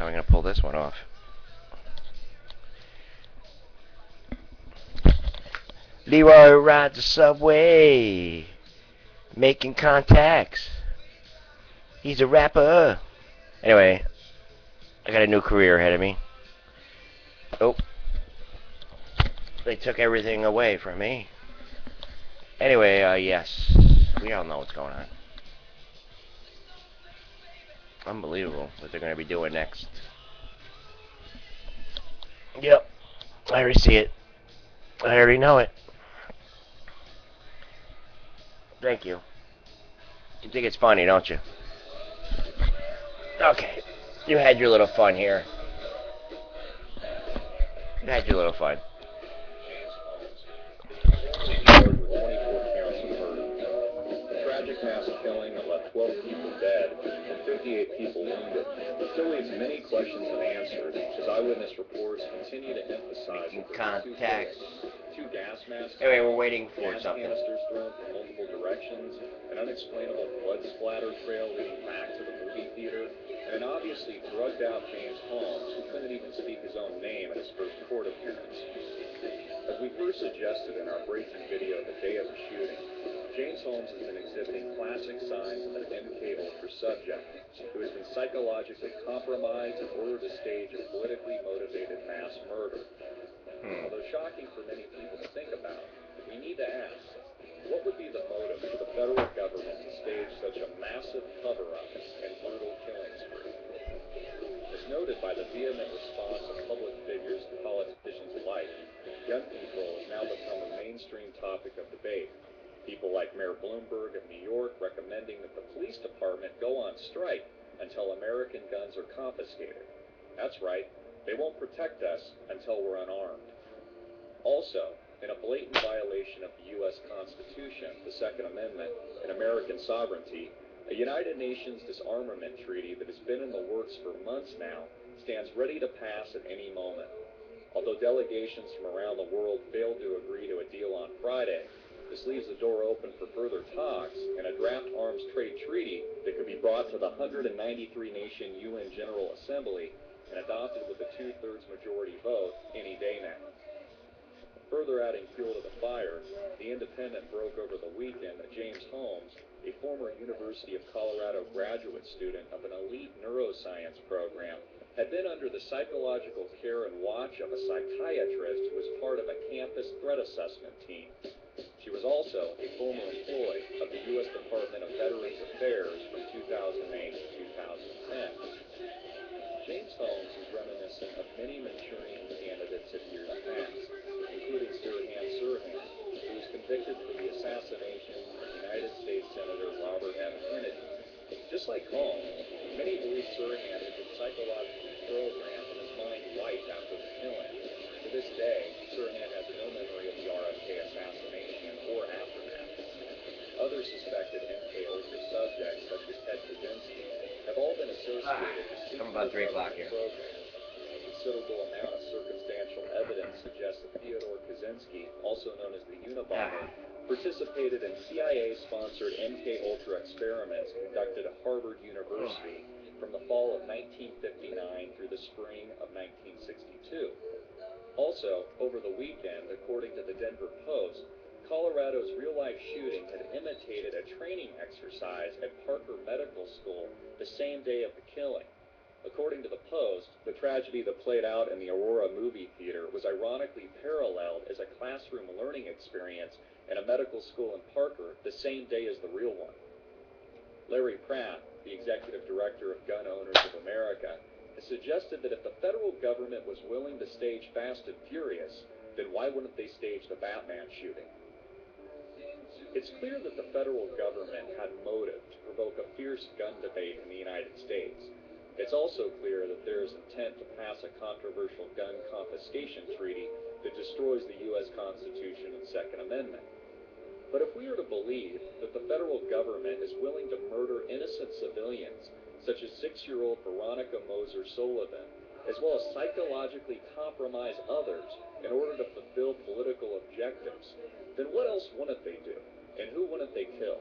How am I going to pull this one off? Leroy rides the subway, making contacts. He's a rapper. Anyway, I got a new career ahead of me. Oh, they took everything away from me. Anyway, yes, we all know what's going on. Unbelievable what they're going to be doing next. Yep, I already see it. I already know it. Thank you. You think it's funny, don't you? Okay, you had your little fun here. You had your little fun. Tragic mass killing that left 12 people dead and 58 people wounded still leaves many questions unanswered as eyewitness reports continue to emphasize Making contacts. Two gas masks. Anyway, we're waiting for gas something. canisters thrown from multiple directions, an unexplainable blood splatter trail leading back to the movie theater, and an obviously drugged out James Holmes who couldn't even speak his own name at his first court appearance. As we first suggested in our breaking video the day of the shooting, James Holmes has been exhibiting classic signs of an MK Ultra subject who has been psychologically compromised in order to stage a politically motivated mass murder. Although shocking for many people to think about, we need to ask, what would be the motive for the federal government to stage such a massive cover-up and brutal killing spree? As noted by the vehement response of public figures and politicians alike, gun control has now become a mainstream topic of debate. People like Mayor Bloomberg of New York recommending that the police department go on strike until American guns are confiscated. That's right, they won't protect us until we're unarmed. Also, in a blatant violation of the U.S. Constitution, the Second Amendment, and American sovereignty, a United Nations disarmament treaty that has been in the works for months now stands ready to pass at any moment. Although delegations from around the world failed to agree to a deal on Friday, this leaves the door open for further talks and a draft arms trade treaty that could be brought to the 193-nation UN General Assembly and adopted with a 2/3 majority vote any day now. Further adding fuel to the fire, The Independent broke over the weekend that James Holmes, a former University of Colorado graduate student of an elite neuroscience program, had been under the psychological care and watch of a psychiatrist who was part of a campus threat assessment team. She was also a former employee of the U.S. Department of Veterans Affairs from 2008 to 2010. James Holmes is reminiscent of many Manchurian candidates of years past, including Sirhan Sirhan, who was convicted for the assassination of United States Senator Robert F. Kennedy. Just like Holmes, many believe Sirhan had been psychologically programmed and his mind wiped after the killing. To this day, Sirhan has no memory of the RFK assassination or aftermath. Other suspected MK Ultra subjects, such as Ted Kaczynski, have all been associated with Come about 3 o'clock here. A considerable amount of circumstantial evidence suggests that Theodore Kaczynski, also known as the Unabomber, participated in CIA-sponsored MK Ultra experiments conducted at Harvard University from the fall of 1959 through the spring of 1962. Also, over the weekend, according to the Denver Post, Colorado's real-life shooting had imitated a training exercise at Parker Medical School the same day of the killing. According to the Post, the tragedy that played out in the Aurora movie theater was ironically paralleled as a classroom learning experience in a medical school in Parker the same day as the real one. Larry Pratt, the executive director of Gun Owners of America, has suggested that if the federal government was willing to stage Fast and Furious, then why wouldn't they stage the Batman shooting? It's clear that the federal government had motive to provoke a fierce gun debate in the United States. It's also clear that there is intent to pass a controversial gun confiscation treaty that destroys the U.S. Constitution and Second Amendment. But if we are to believe that the federal government is willing to murder innocent civilians, such as 6-year-old Veronica Moser Sullivan, as well as psychologically compromise others in order to fulfill political objectives, then what else wouldn't they do? And who wouldn't they kill?